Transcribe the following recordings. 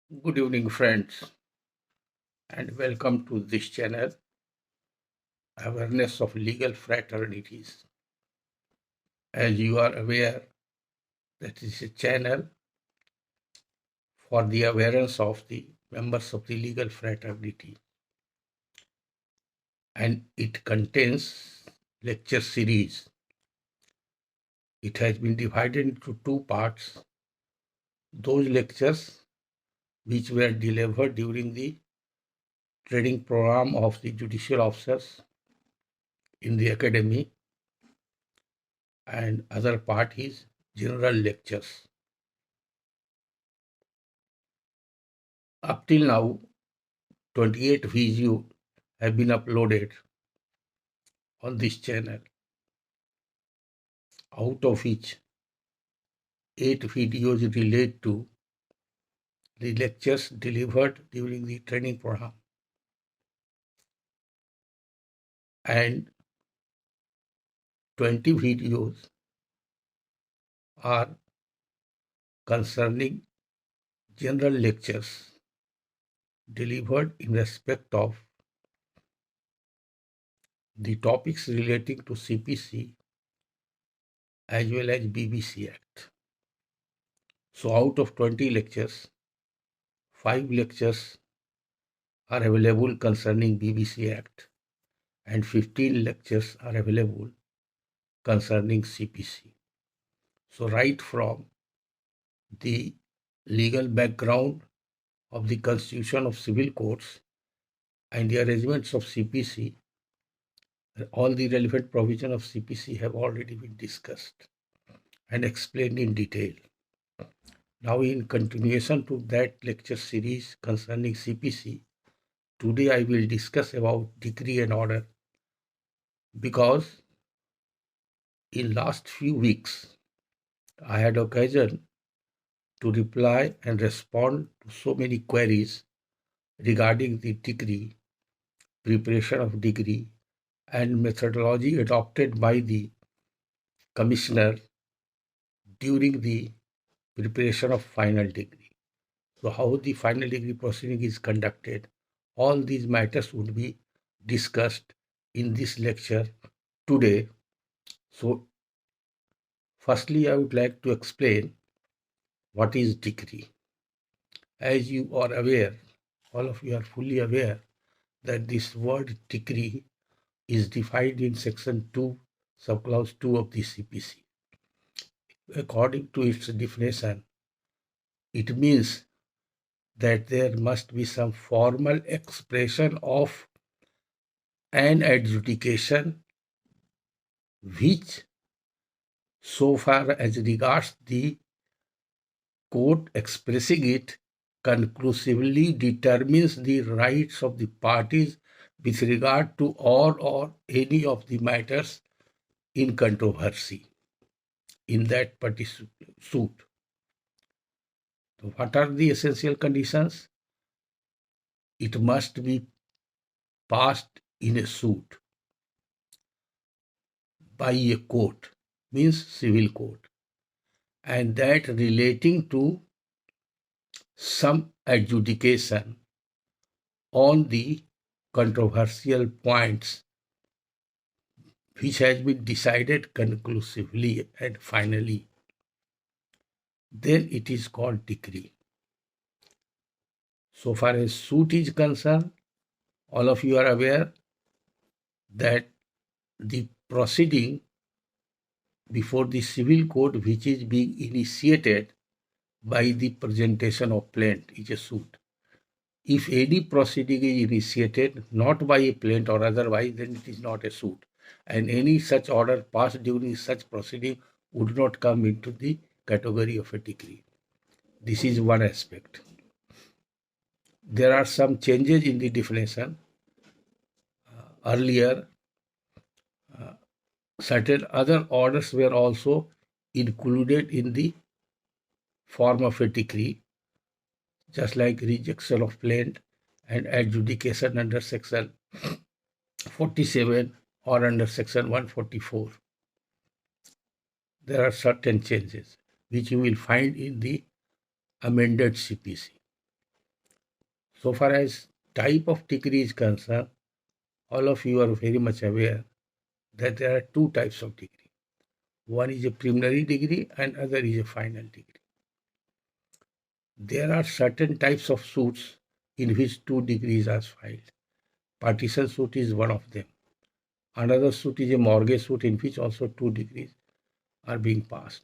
Good evening, friends, and welcome to this channel, Awareness of Legal Fraternities. As you are aware, that is a channel for the awareness of the members of the legal fraternity, and it contains lecture series. It has been divided into two parts. Those lectures which were delivered during the training program of the judicial officers in the academy, and other part is general lectures. Up till now, 28 videos have been uploaded on this channel, out of which 8 videos relate to the lectures delivered during the training program, and 20 videos are concerning general lectures delivered in respect of the topics relating to CPC as well as BBC Act. So out of 20 lectures, 5 lectures are available concerning BBC Act and 15 lectures are available concerning CPC. So right from the legal background of the Constitution of Civil Courts and the arrangements of CPC, all the relevant provisions of CPC have already been discussed and explained in detail. Now, in continuation to that lecture series concerning CPC, today I will discuss about decree and order, because in last few weeks I had occasion to reply and respond to so many queries regarding the decree, preparation of decree, and methodology adopted by the commissioner during the preparation of final degree. So how the final degree proceeding is conducted, all these matters would be discussed in this lecture today. So firstly, I would like to explain what is decree. As you are aware, all of you are fully aware that this word decree is defined in section 2, subclause 2 of the CPC. According to its definition, it means that there must be some formal expression of an adjudication which, so far as regards the court expressing it, conclusively determines the rights of the parties with regard to all or any of the matters in controversy in that particular suit. So what are the essential conditions? It must be passed in a suit by a court, means civil court, and that relating to some adjudication on the controversial points which has been decided conclusively and finally, then it is called decree. So far as suit is concerned, all of you are aware that the proceeding before the civil court which is being initiated by the presentation of plaint is a suit. If any proceeding is initiated not by a plaint or otherwise, then it is not a suit. And any such order passed during such proceeding would not come into the category of a decree. This is one aspect. There are some changes in the definition. Earlier, certain other orders were also included in the form of a decree, just like rejection of plaint and adjudication under section 47 or under section 144. There are certain changes which you will find in the amended CPC. So far as type of degree is concerned, all of you are very much aware that there are two types of degree. One is a preliminary degree and other is a final degree. There are certain types of suits in which 2 degrees are filed. Partition suit is one of them. Another suit is a mortgage suit in which also 2 degrees are being passed.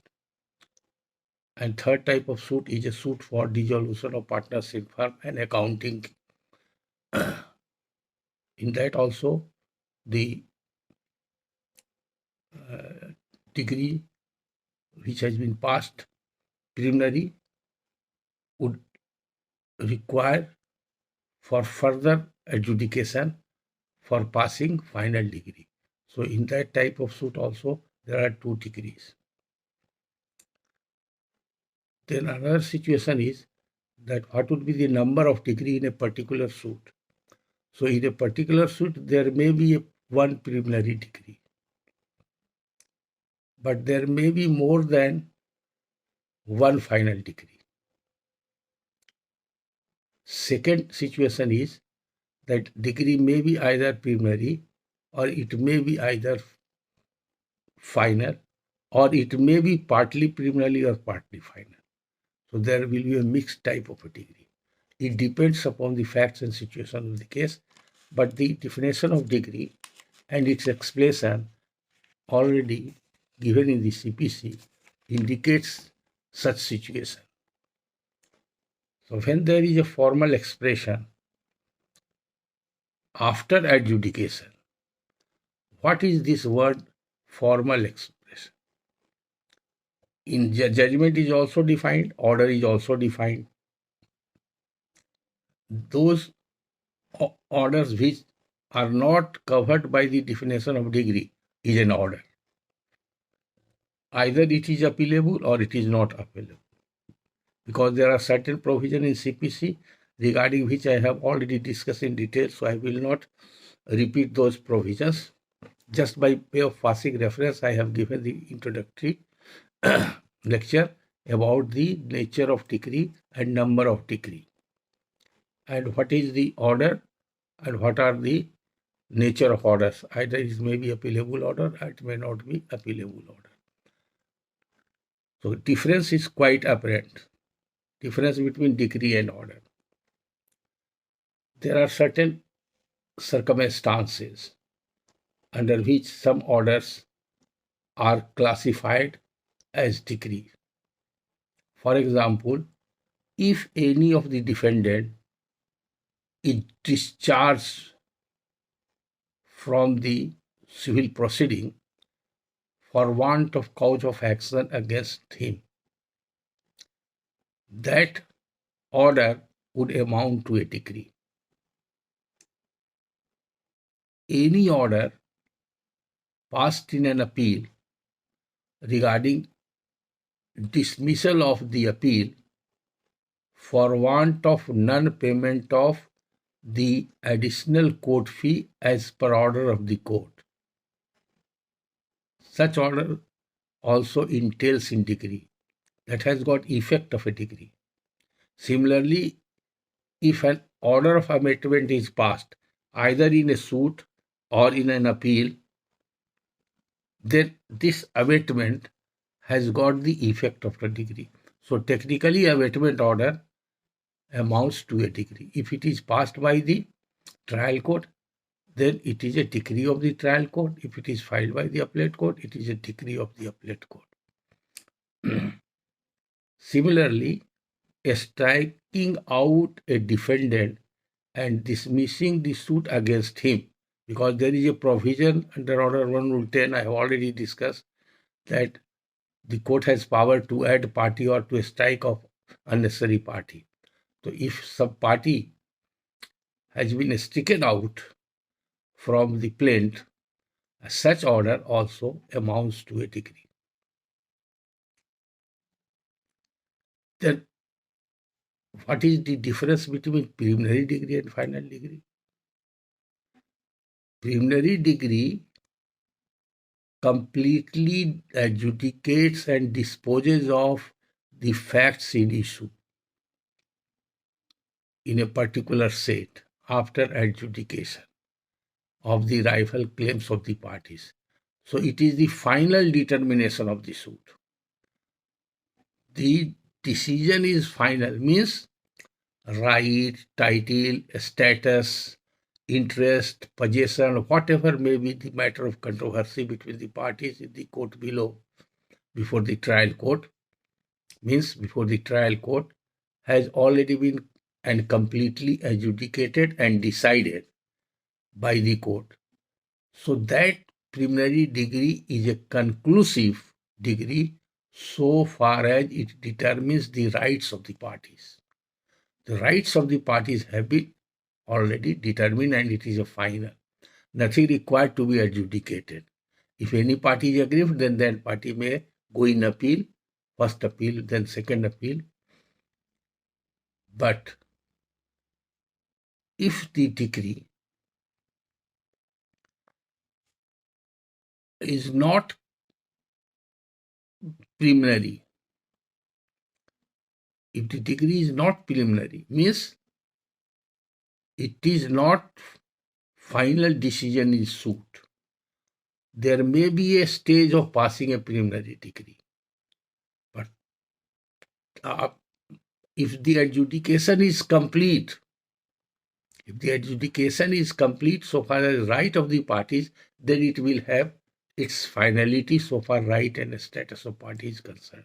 And third type of suit is a suit for dissolution of partnership firm and accounting. In that also, the degree which has been passed preliminary would require for further adjudication for passing final degree. So in that type of suit also, there are 2 degrees. Then another situation is that what would be the number of degree in a particular suit. So in a particular suit, there may be one preliminary degree, but there may be more than one final degree. Second situation is that degree may be either preliminary or it may be either final or it may be partly preliminary or partly final. So there will be a mixed type of a degree. It depends upon the facts and situation of the case, but the definition of degree and its explanation already given in the CPC indicates such situation. So when there is a formal expression after adjudication, what is this word formal expression? In judgment is also defined, order is also defined. Those orders which are not covered by the definition of degree is an order. Either it is appealable or it is not appealable. Because there are certain provisions in CPC regarding which I have already discussed in detail, so I will not repeat those provisions. Just by way of passing reference, I have given the introductory lecture about the nature of decree and number of decree, and what is the order and what are the nature of orders. Either it may be appealable order, or it may not be appealable order. So difference is quite apparent. Difference between decree and order. There are certain circumstances under which some orders are classified as decree. For example, if any of the defendant is discharged from the civil proceeding for want of cause of action against him, that order would amount to a decree. Any order passed in an appeal regarding dismissal of the appeal for want of non-payment of the additional court fee as per order of the court. Such order also entails in decree, that has got effect of a decree. Similarly, if an order of abatement is passed either in a suit or in an appeal, then this abatement has got the effect of a decree. So technically, abatement order amounts to a decree. If it is passed by the trial court, then it is a decree of the trial court. If it is filed by the appellate court, it is a decree of the appellate court. Similarly, striking out a defendant and dismissing the suit against him, because there is a provision under Order 1 Rule 10, I have already discussed, that the court has power to add party or to strike off unnecessary party. So if some party has been stricken out from the plaintiff, such order also amounts to a decree. Then what is the difference between preliminary degree and final degree? Preliminary degree completely adjudicates and disposes of the facts in issue. in a particular set after adjudication of the rival claims of the parties. So it is the final determination of the suit. The decision is final, means right, title, status, interest, possession, whatever may be the matter of controversy between the parties in the court below, before the trial court, means before the trial court, has already been and completely adjudicated and decided by the court. So that preliminary degree is a conclusive degree so far as it determines the rights of the parties. The rights of the parties have been already determined and it is a final. Nothing required to be adjudicated. If any party is aggrieved, then that party may go in appeal, first appeal, then second appeal. But if the decree is not preliminary, if the decree is not preliminary, means it is not final decision in suit. There may be a stage of passing a preliminary decree. But if the adjudication is complete, so far as right of the parties, then it will have its finality so far right and status of party is concerned.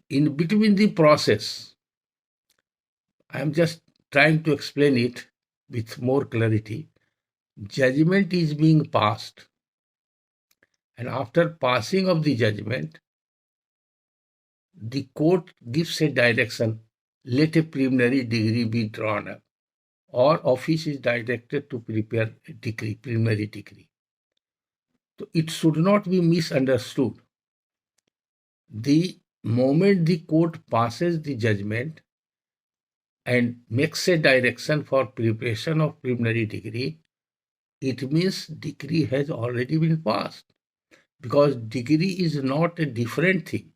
In between the process, I am just trying to explain it with more clarity. Judgment is being passed, and after passing of the judgment, the court gives a direction, let a preliminary degree be drawn up, or office is directed to prepare a decree, preliminary decree. So it should not be misunderstood. The moment the court passes the judgment and makes a direction for preparation of preliminary decree, it means decree has already been passed, because decree is not a different thing.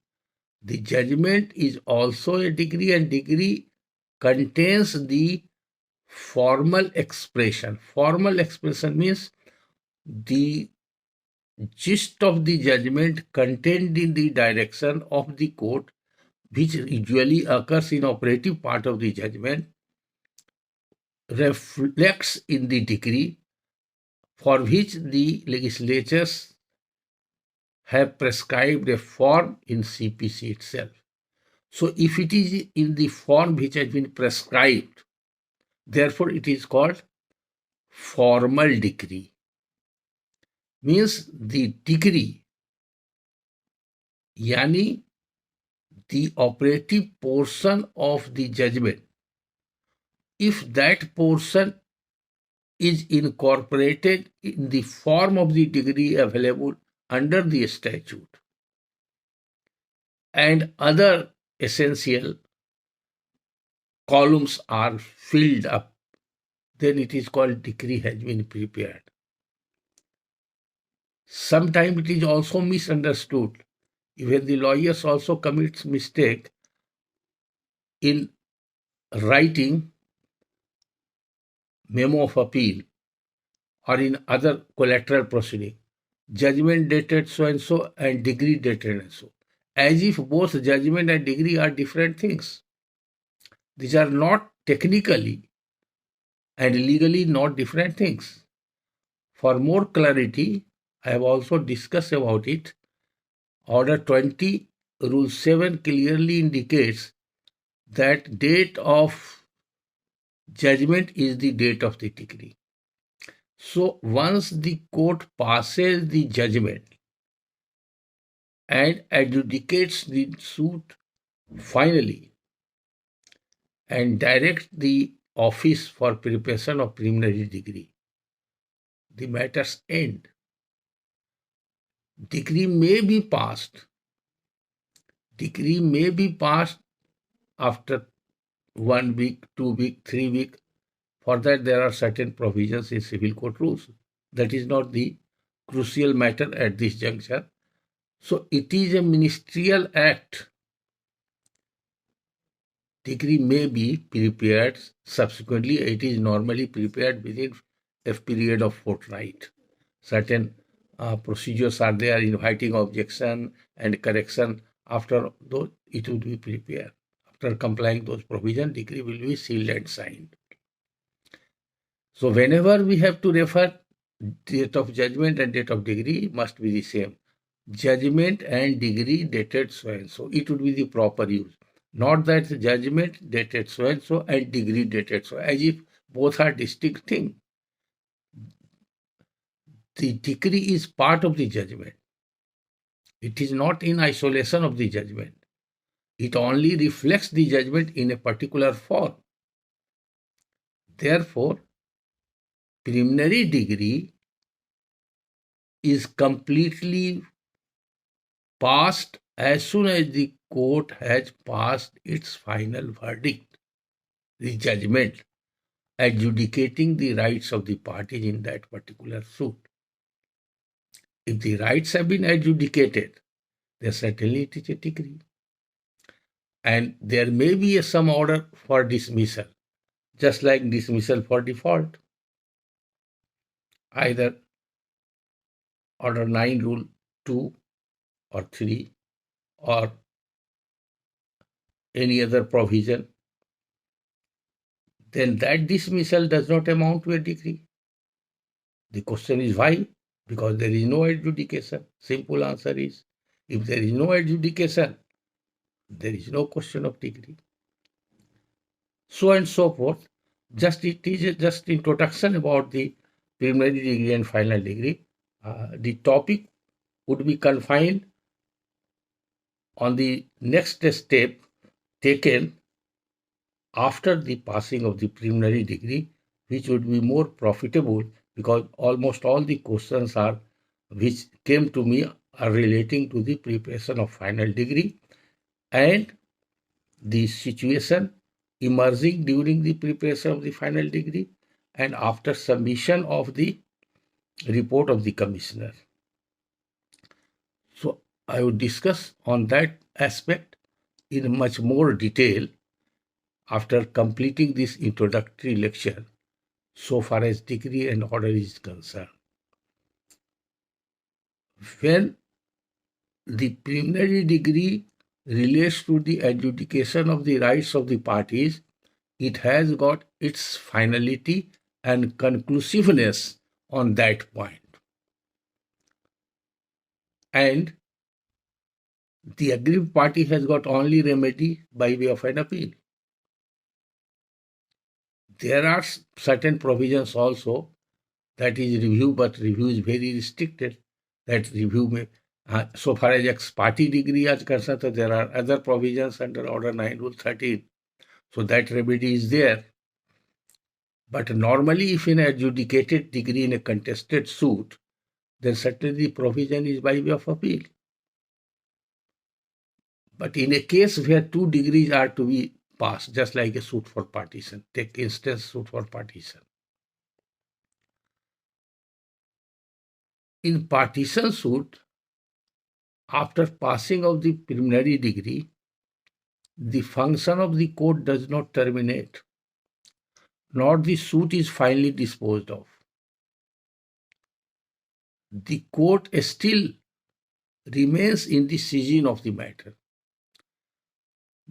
The judgment is also a decree, and decree contains the formal expression. Formal expression means the gist of the judgment contained in the direction of the court, which usually occurs in operative part of the judgment, reflects in the decree, for which the legislatures have prescribed a form in CPC itself. So if it is in the form which has been prescribed, therefore it is called formal decree. Means the decree, yani the operative portion of the judgment, if that portion is incorporated in the form of the decree available under the statute, and other essential columns are filled up, then it is called decree has been prepared. Sometimes it is also misunderstood. Even the lawyers also commit mistake in writing memo of appeal or in other collateral proceeding, judgment dated so and so and degree dated and so, as if both judgment and degree are different things. These are not technically and legally not different things. For more clarity, I have also discussed about it. Order 20, Rule 7 clearly indicates that date of judgment is the date of the decree. So once the court passes the judgment and adjudicates the suit finally and directs the office for preparation of preliminary decree, the matters end. Decree may be passed. Decree may be passed after 1 week, 2 week, 3 week. For that, there are certain provisions in civil court rules. That is not the crucial matter at this juncture. So it is a ministerial act degree may be prepared subsequently. It is normally prepared within a period of fortnight. Certain procedures are there, inviting objection and correction. After those, it would be prepared. After complying those provisions, degree will be sealed and signed. So whenever we have to refer date of judgment and date of degree must be the same. Judgment and degree dated so and so. It would be the proper use. Not that judgment dated so and degree dated so, as if both are distinct things. The decree is part of the judgment. It is not in isolation of the judgment. It only reflects the judgment in a particular form. Therefore, preliminary degree is completely passed as soon as the court has passed its final verdict, the judgment, adjudicating the rights of the parties in that particular suit. If the rights have been adjudicated, then certainly it is a decree. And there may be some order for dismissal, just like dismissal for default. Either Order 9, Rule 2 or 3 or any other provision, then that dismissal does not amount to a decree. The question is why? Because there is no adjudication. Simple answer is, if there is no adjudication, there is no question of decree. So and so forth. It is just introduction about the preliminary degree and final degree. The topic would be confined on the next step taken after the passing of the preliminary degree, which would be more profitable because almost all the questions which came to me are relating to the preparation of final degree and the situation emerging during the preparation of the final degree and after submission of the report of the commissioner. So I would discuss on that aspect in much more detail after completing this introductory lecture so far as degree and order is concerned. When the preliminary degree relates to the adjudication of the rights of the parties, it has got its finality and conclusiveness on that point. And the aggrieved party has got only remedy by way of an appeal. There are certain provisions also that is review, but review is very restricted. That review may, so far as ex parte degree is concerned, there are other provisions under Order 9, Rule 13. So that remedy is there. But normally, if in an adjudicated degree in a contested suit, then certainly the provision is by way of appeal. But in a case where 2 degrees are to be passed, just like a suit for partition, take instance suit for partition. In partition suit, after passing of the preliminary degree, the function of the court does not terminate, nor the suit is finally disposed of. The court still remains in the decision of the matter.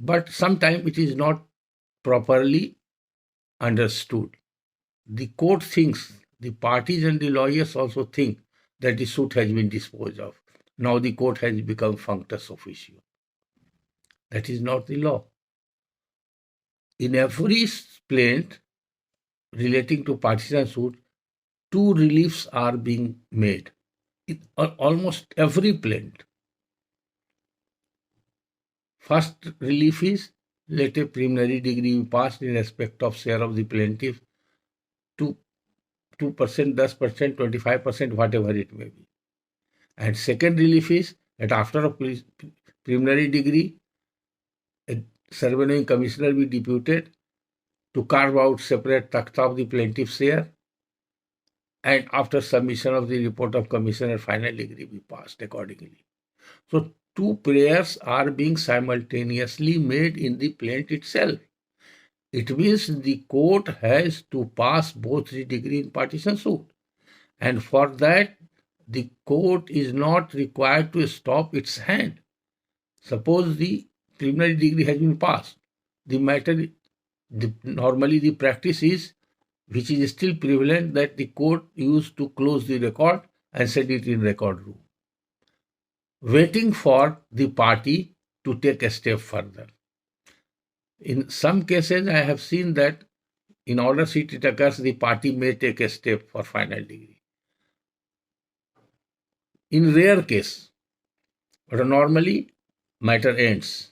But sometimes it is not properly understood. The court thinks, the parties and the lawyers also think that the suit has been disposed of. Now the court has become functus officio. That is not the law. In every plaint relating to partition suit, 2 reliefs are being made. In almost every plaint. First relief is, let a preliminary degree be passed in respect of share of the plaintiff, 2%, 10%, 25%, whatever it may be. And second relief is that after a preliminary degree, a surveying commissioner be deputed to carve out separate takhta of the plaintiff's share, and after submission of the report of commissioner, final degree be passed accordingly. So 2 prayers are being simultaneously made in the plaint itself. It means the court has to pass both the degree in partition suit. And for that, the court is not required to stop its hand. Suppose the preliminary degree has been passed. Normally the practice is, which is still prevalent, that the court used to close the record and send it in record room, waiting for the party to take a step further. In some cases, I have seen that in order sheet it occurs, the party may take a step for final degree. In rare case, but normally matter ends.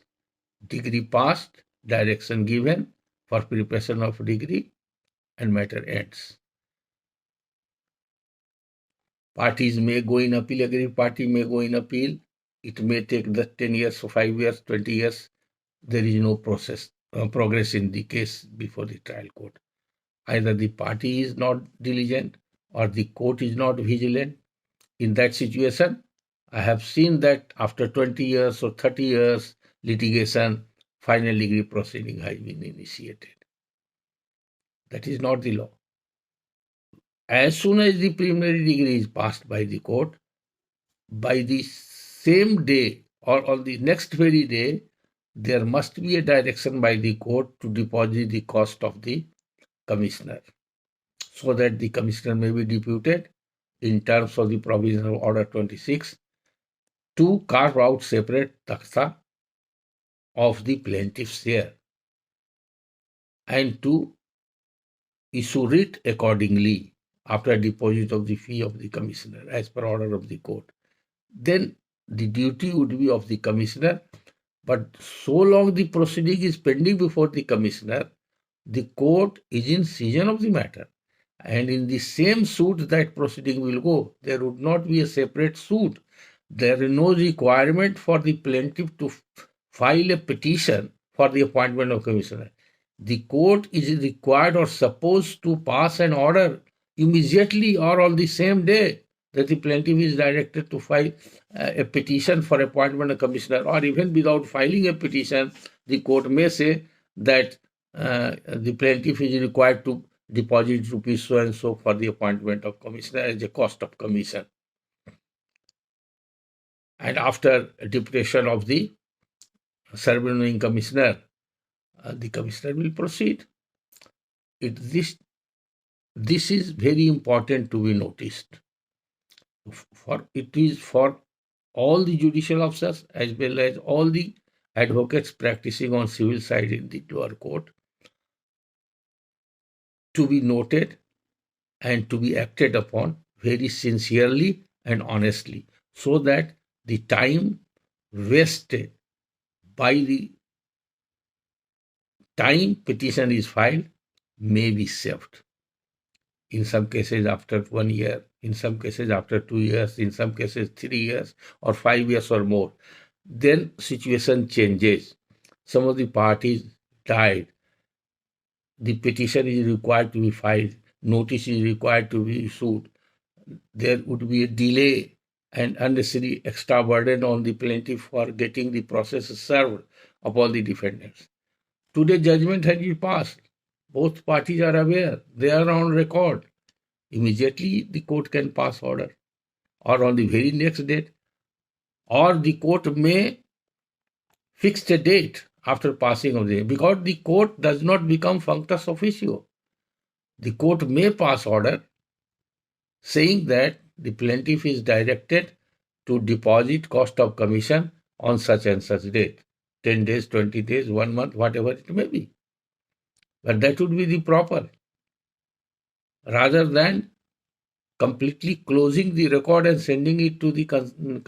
Degree passed, direction given for preparation of degree, and matter ends. Parties may go in appeal, aggrieved party may go in appeal. It may take the 10 years or 5 years, 20 years. There is no progress in the case before the trial court. Either the party is not diligent or the court is not vigilant. In that situation, I have seen that after 20 years or 30 years litigation, final degree proceeding has been initiated. That is not the law. As soon as the preliminary degree is passed by the court, by the same day or on the next very day, there must be a direction by the court to deposit the cost of the commissioner, so that the commissioner may be deputed in terms of the provision of Order 26 to carve out separate taxa of the plaintiff's share and to issue writ accordingly after deposit of the fee of the commissioner as per order of the court. Then the duty would be of the commissioner, but so long the proceeding is pending before the commissioner, the court is in session of the matter. And in the same suit that proceeding will go, there would not be a separate suit. There is no requirement for the plaintiff to file a petition for the appointment of commissioner. The court is required or supposed to pass an order immediately or on the same day that the plaintiff is directed to file a petition for appointment of commissioner, or even without filing a petition, the court may say that the plaintiff is required to deposit rupees so and so for the appointment of commissioner as a cost of commission. And after deputation of the ceremonial commissioner, the commissioner will proceed. This is very important to be noticed. It is for all the judicial officers as well as all the advocates practicing on civil side in the lower court to be noted and to be acted upon very sincerely and honestly, so that the time wasted by the time petition is filed may be saved. In some cases after 1 year, in some cases after 2 years, in some cases 3 years or 5 years or more. Then situation changes. Some of the parties died. The petition is required to be filed. Notice is required to be issued. There would be a delay and unnecessary extra burden on the plaintiff for getting the process served upon the defendants. Today judgment has been passed. Both parties are aware. They are on record. Immediately the court can pass order, or on the very next date, or the court may fix a date after passing of the, because the court does not become functus officio. The court may pass order saying that the plaintiff is directed to deposit cost of commission on such and such date, 10 days, 20 days, 1 month, whatever it may be. But that would be the proper, rather than completely closing the record and sending it to the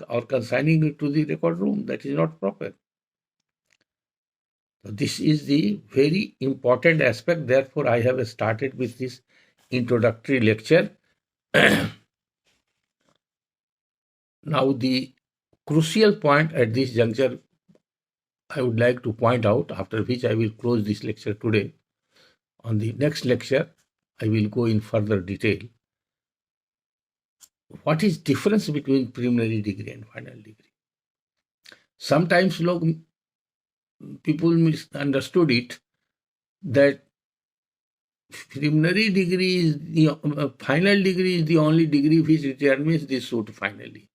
or consigning it to the record room. That is not proper. So this is the very important aspect. Therefore, I have started with this introductory lecture. Now, the crucial point at this juncture I would like to point out, after which I will close this lecture today. On the next lecture, I will go in further detail. What is difference between preliminary degree and final degree? Sometimes people misunderstood it that preliminary degree is the final degree is the only degree which determines the suit finally.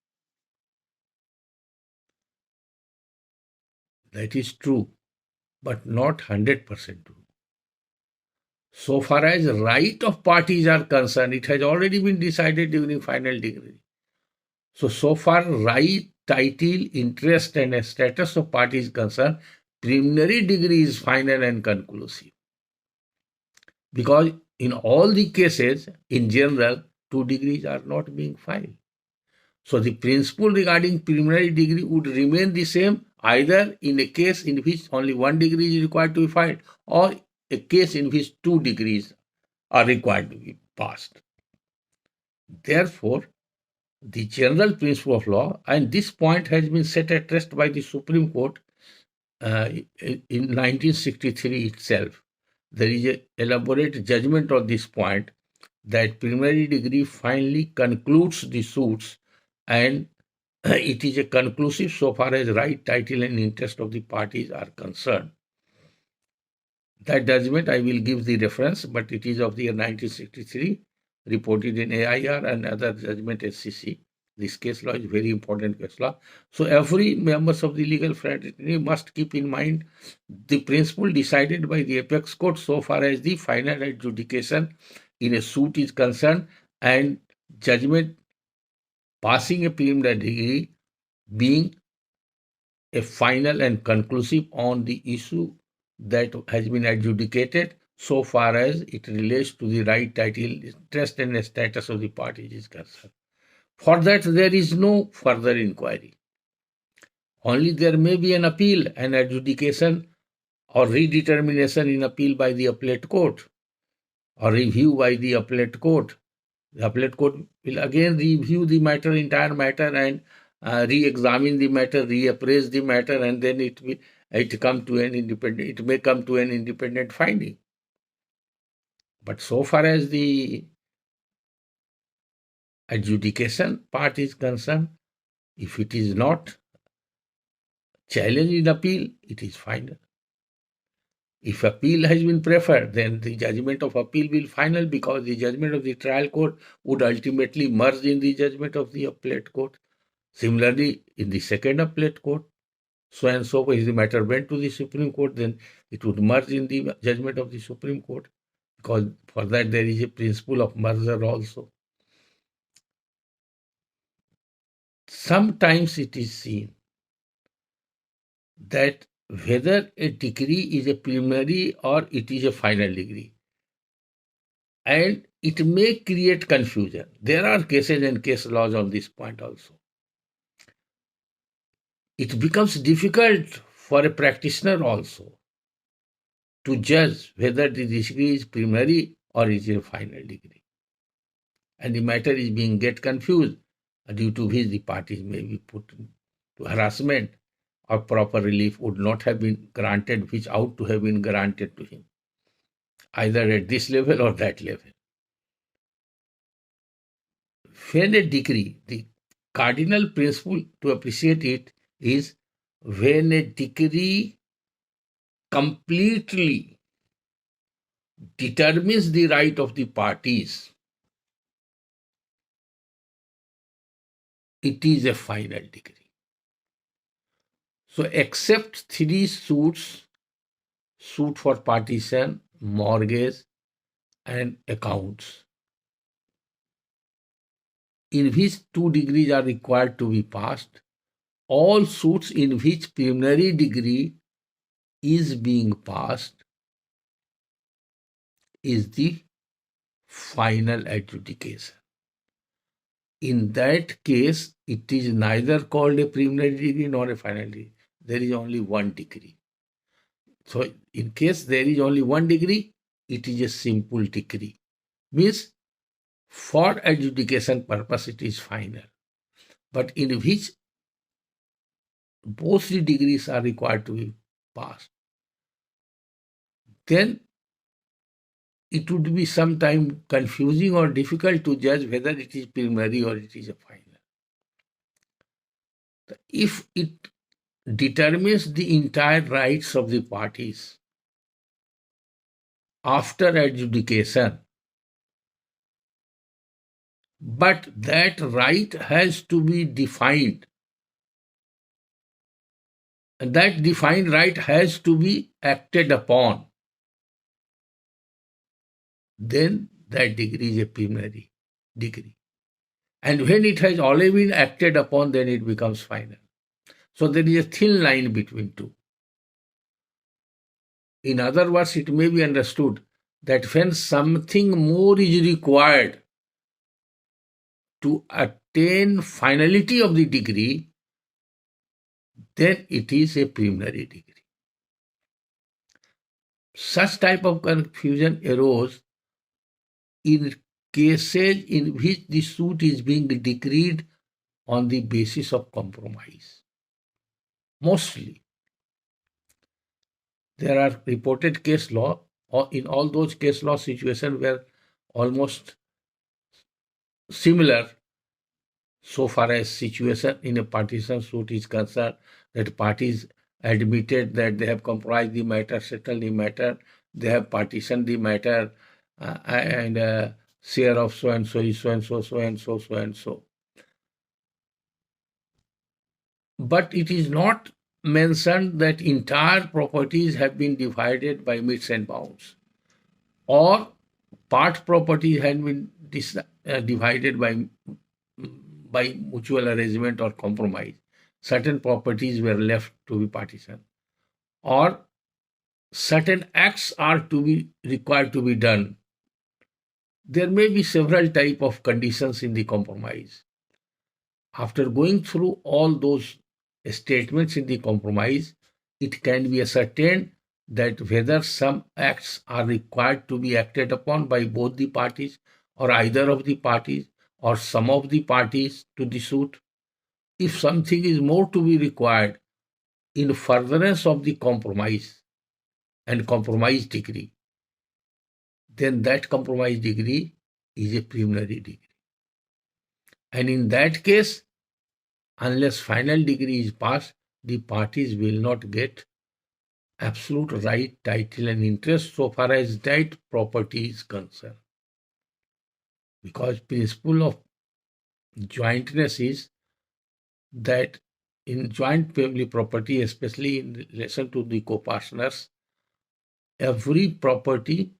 That is true, but not 100% true. So far as right of parties are concerned, it has already been decided during final degree. So far right, title, interest and status of parties concerned, preliminary degree is final and conclusive. Because in all the cases, in general, 2 degrees are not being filed. So the principle regarding preliminary degree would remain the same either in a case in which only 1 degree is required to be filed or a case in which 2 degrees are required to be passed. Therefore, the general principle of law, and this point has been set at rest by the Supreme Court in 1963 itself. There is an elaborate judgment on this point that preliminary degree finally concludes the suits and it is a conclusive so far as right, title and interest of the parties are concerned. That judgment I will give the reference, but it is of the year 1963, reported in AIR and other judgment SCC. This case law is very important case law. So every members of the legal fraternity must keep in mind the principle decided by the apex court so far as the final adjudication in a suit is concerned and judgment passing a preliminary degree being a final and conclusive on the issue that has been adjudicated so far as it relates to the right, title, interest and status of the parties is concerned. For that, there is no further inquiry. Only there may be an appeal, an adjudication or redetermination in appeal by the appellate court or review by the appellate court. The appellate court will again review the matter, entire matter, and re-examine the matter, reappraise the matter, and then it may come to an independent finding. But so far as the adjudication part is concerned, if it is not challenged in appeal, it is final. If appeal has been preferred, then the judgment of appeal will final because the judgment of the trial court would ultimately merge in the judgment of the appellate court. Similarly, in the second appellate court, so and so if the matter went to the Supreme Court, then it would merge in the judgment of the Supreme Court because for that there is a principle of merger also. Sometimes it is seen that whether a degree is a preliminary or it is a final degree, and it may create confusion. There are cases and case laws on this point also. It becomes difficult for a practitioner also to judge whether the degree is preliminary or is a final degree. And the matter is being get confused, due to which the parties may be put to harassment or proper relief would not have been granted, which ought to have been granted to him, either at this level or that level. When a degree, the cardinal principle to appreciate it is when a degree completely determines the right of the parties, it is a final degree. So except 3 suits, suit for partition, mortgage, and accounts, in which 2 degrees are required to be passed, all suits in which preliminary degree is being passed is the final adjudication. In that case, it is neither called a preliminary degree nor a final degree. There is only 1 degree. So in case there is only 1 degree, it is a simple degree. Means for adjudication purpose it is final. But in which both the degrees are required to be passed, then it would be sometimes confusing or difficult to judge whether it is preliminary or it is a final. If it determines the entire rights of the parties, after adjudication, but that right has to be defined. And that defined right has to be acted upon. Then that degree is a preliminary degree. And when it has already been acted upon, then it becomes final. So there is a thin line between two. In other words, it may be understood that when something more is required to attain finality of the degree, then it is a preliminary degree. Such type of confusion arose in cases in which the suit is being decreed on the basis of compromise. Mostly, there are reported case law, or in all those case law situations where almost similar so far as situation in a partition suit is concerned, that parties admitted that they have compromised the matter, settled the matter, they have partitioned the matter, and share of so and so is so and so, so and so, so and so. But it is not mentioned that entire properties have been divided by metes and bounds, or part property had been divided by mutual arrangement or compromise. Certain properties were left to be partitioned, or certain acts are to be required to be done. There may be several type of conditions in the compromise. After going through all those statements in the compromise, it can be ascertained that whether some acts are required to be acted upon by both the parties, or either of the parties, or some of the parties to the suit. If something is more to be required in furtherance of the compromise and compromise degree, then that compromise degree is a preliminary degree. And in that case, unless final degree is passed, the parties will not get absolute right, title, and interest so far as that property is concerned. Because principle of jointness is that in joint family property, especially in relation to the co-partners, every property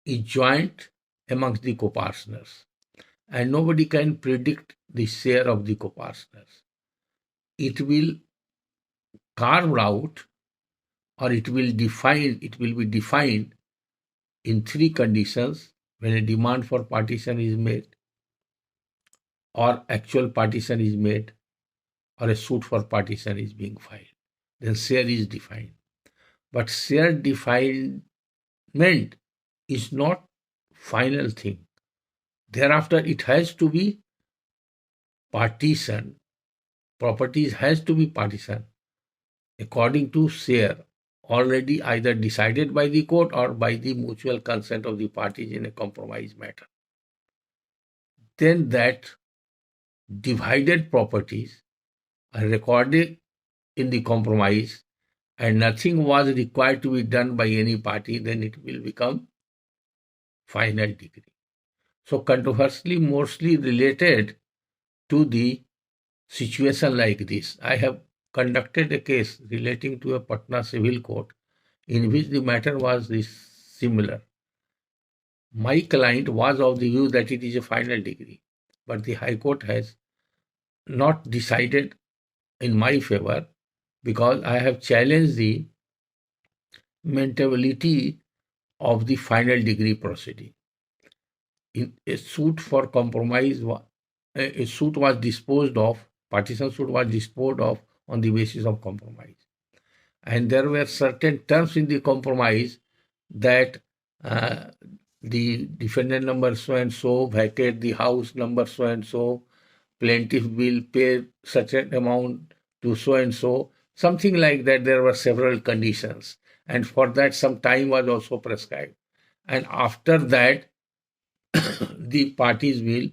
is joint amongst the co-partners, and nobody can predict the share of the co-partners. It will carve out, or it will be defined in three conditions: when a demand for partition is made, or actual partition is made, or a suit for partition is being filed. Then share is defined. But share definement is not final thing. Thereafter, it has to be partitioned. Properties has to be partitioned according to share already either decided by the court or by the mutual consent of the parties in a compromise matter. Then that divided properties are recorded in the compromise and nothing was required to be done by any party, then it will become final degree. So controversially mostly related to the situation like this. I have conducted a case relating to a Patna civil court in which the matter was this similar. My client was of the view that it is a final degree, but the High Court has not decided in my favor because I have challenged the maintainability of the final degree proceeding. In a suit for compromise, a suit was disposed of, partition suit was disposed of on the basis of compromise. And there were certain terms in the compromise that the defendant number so and so vacate the house number so and so, plaintiff will pay such an amount to so and so, something like that. There were several conditions, and for that some time was also prescribed. And after that, the parties will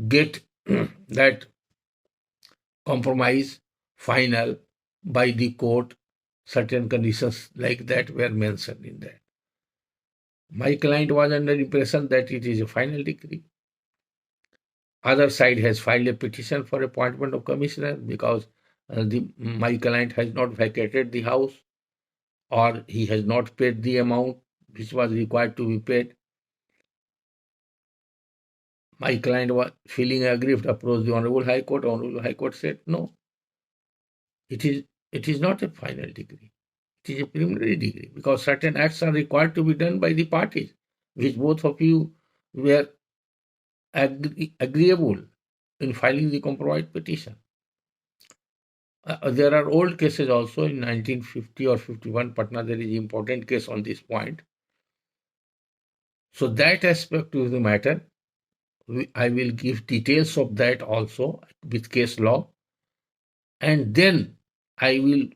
get that compromise final by the court certain conditions like that were mentioned in that. My client was under impression that it is a final decree. Other side has filed a petition for appointment of commissioner because my client has not vacated the house, or he has not paid the amount which was required to be paid. My client was feeling aggrieved, approached the Honorable High Court. Honorable High Court said, no, it is not a final decree. It is a preliminary decree because certain acts are required to be done by the parties, which both of you were agreeable in filing the compromise petition. There are old cases also in 1950 or 51 Patna. There is an important case on this point. So that aspect of the matter, I will give details of that also with case law. And then I will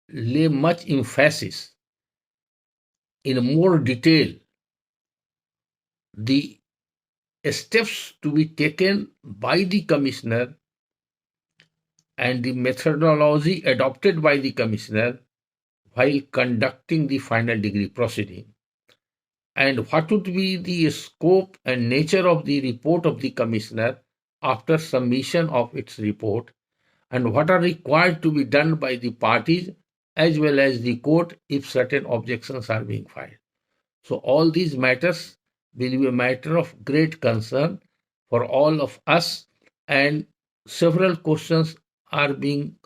lay much emphasis in more detail the steps to be taken by the commissioner and the methodology adopted by the commissioner while conducting the final degree proceeding, and what would be the scope and nature of the report of the commissioner after submission of its report, and what are required to be done by the parties as well as the court if certain objections are being filed. So all these matters will be a matter of great concern for all of us, and several questions are being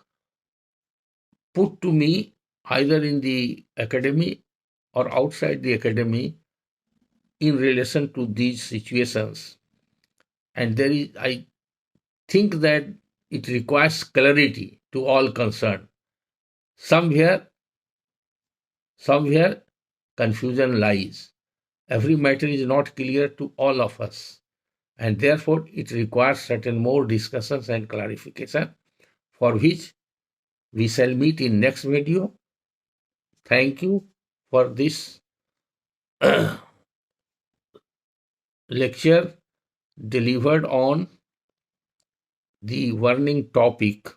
put to me either in the academy or outside the academy in relation to these situations. And there is, I think that it requires clarity to all concerned. Somewhere confusion lies. Every matter is not clear to all of us, and therefore it requires certain more discussions and clarification, for which we shall meet in next video. Thank you for this lecture delivered on the warning topic